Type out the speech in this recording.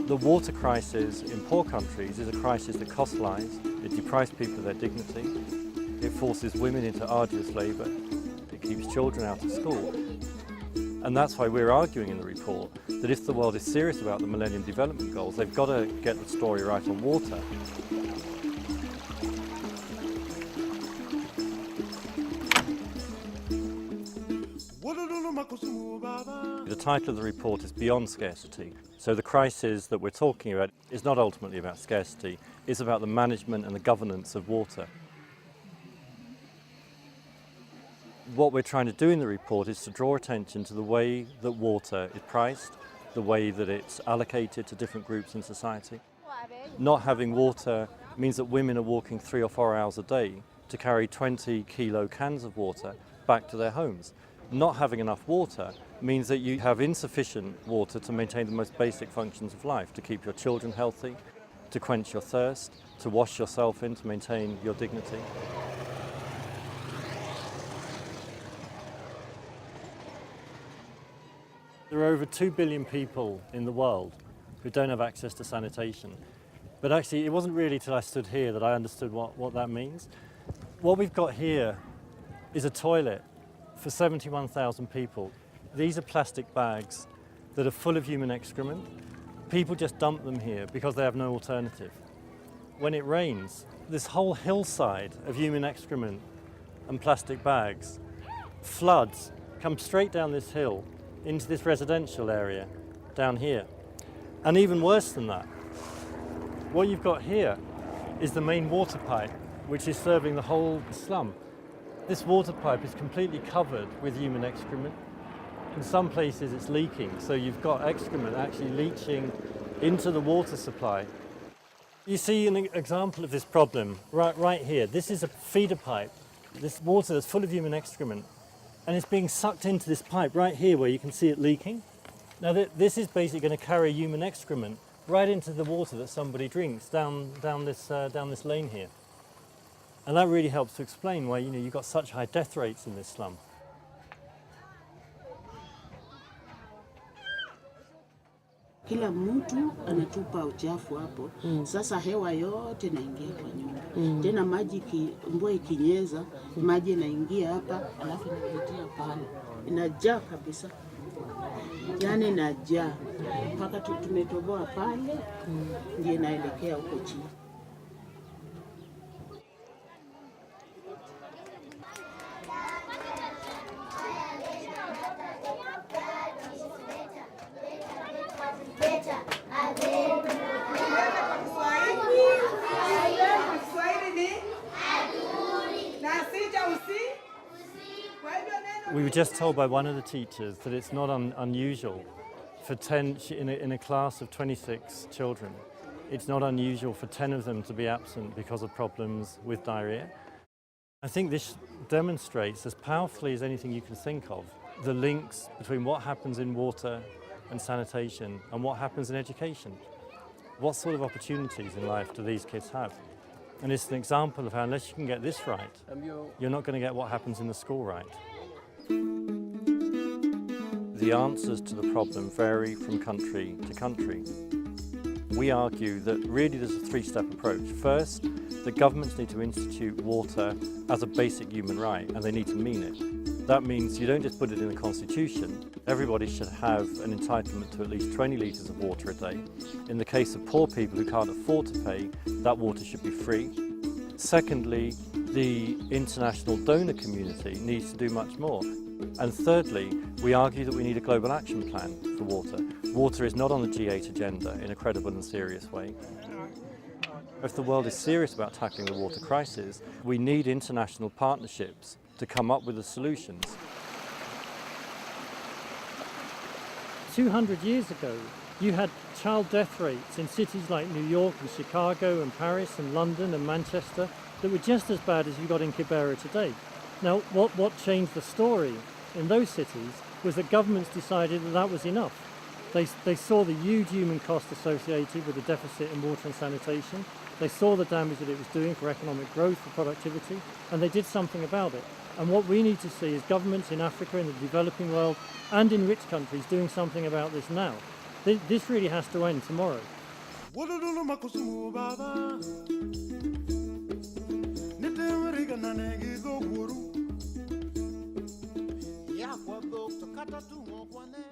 The water crisis in poor countries is a crisis that costs lives, it deprives people of their dignity, it forces women into arduous labour, it keeps children out of school. And that's why we're arguing in the report that if the world is serious about the Millennium Development Goals, they've got to get the story right on water. The title of the report is Beyond Scarcity. So the crisis that we're talking about is not ultimately about scarcity, it's about the management and the governance of water. What we're trying to do in the report is to draw attention to the way that water is priced, the way that it's allocated to different groups in society. Not having water means that women are walking 3 or 4 hours a day to carry 20-kilo cans of water back to their homes. Not having enough water means that you have insufficient water to maintain the most basic functions of life, to keep your children healthy, to quench your thirst, to wash yourself in, to maintain your dignity. There are over 2 billion people in the world who don't have access to sanitation. But actually, it wasn't really till I stood here that I understood what that means. What we've got here is a toilet for 71,000 people. These are plastic bags that are full of human excrement. People just dump them here because they have no alternative. When it rains, this whole hillside of human excrement and plastic bags floods, come straight down this hill into this residential area down here. And even worse than that, what you've got here is the main water pipe, which is serving the whole slum. This water pipe is completely covered with human excrement. In some places it's leaking, so you've got excrement actually leaching into the water supply. You see an example of this problem right here. This is a feeder pipe. This water that's full of human excrement, and it's being sucked into this pipe right here where you can see it leaking. Now this is basically going to carry human excrement right into the water that somebody drinks down this lane here. And that really helps to explain why you've got such high death rates in this slum. Kila mtu anatupa uchafu hapo. Sasa hewa yote inaingia kwa nyumba. Tena maji mvua ikinyesha, maji inaingia hapa, alafu inapitia pale. Inajaa kabisa. Yaani inajaa. Mpaka tumetoboa pale, ndio inaelekea huko chini. We were just told by one of the teachers that it's not unusual for 10, in a class of 26 children, it's not unusual for 10 of them to be absent because of problems with diarrhea. I think this demonstrates as powerfully as anything you can think of the links between what happens in water and sanitation and what happens in education. What sort of opportunities in life do these kids have? And it's an example of how unless you can get this right, you're not going to get what happens in the school right. The answers to the problem vary from country to country. We argue that really there's a three-step approach. First, the governments need to institute water as a basic human right, and they need to mean it. That means you don't just put it in the constitution. Everybody should have an entitlement to at least 20 litres of water a day. In the case of poor people who can't afford to pay, that water should be free. Secondly, the international donor community needs to do much more. And thirdly, we argue that we need a global action plan for water. Water is not on the G8 agenda in a credible and serious way. If the world is serious about tackling the water crisis, we need international partnerships to come up with the solutions. 200 years ago, you had child death rates in cities like New York and Chicago and Paris and London and Manchester that were just as bad as you got in Kibera today. Now, what changed the story in those cities was that governments decided that that was enough. They saw the huge human cost associated with the deficit in water and sanitation. They saw the damage that it was doing for economic growth, for productivity, and they did something about it. And what we need to see is governments in Africa, in the developing world, and in rich countries doing something about this now. This really has to end tomorrow. Wololo makusumu baba. Nitemriga nanegi go guru. Ya kwa go to kata tu mo kwane.